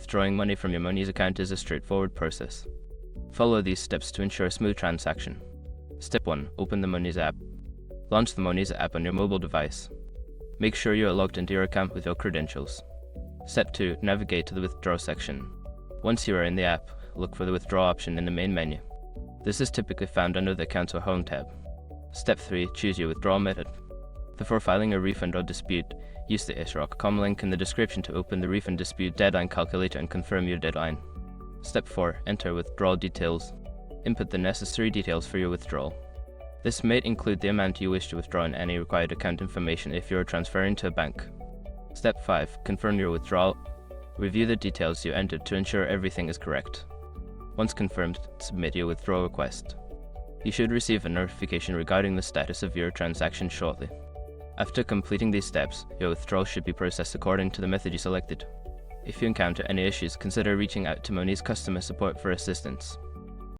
Withdrawing money from your Monese account is a straightforward process. Follow these steps to ensure a smooth transaction. Step 1. Open the Monese app. Launch the Monese app on your mobile device. Make sure you are logged into your account with your credentials. Step 2. Navigate to the Withdraw section. Once you are in the app, look for the Withdraw option in the main menu. This is typically found under the Accounts or Home tab. Step 3. Choose your withdrawal method. Before filing a refund or dispute, use the isroc.com link in the description to open the refund dispute deadline calculator and confirm your deadline. Step 4. Enter withdrawal details. Input the necessary details for your withdrawal. This may include the amount you wish to withdraw and any required account information if you are transferring to a bank. Step 5. Confirm your withdrawal. Review the details you entered to ensure everything is correct. Once confirmed, submit your withdrawal request. You should receive a notification regarding the status of your transaction shortly. After completing these steps, your withdrawal should be processed according to the method you selected. If you encounter any issues, consider reaching out to Monese customer support for assistance.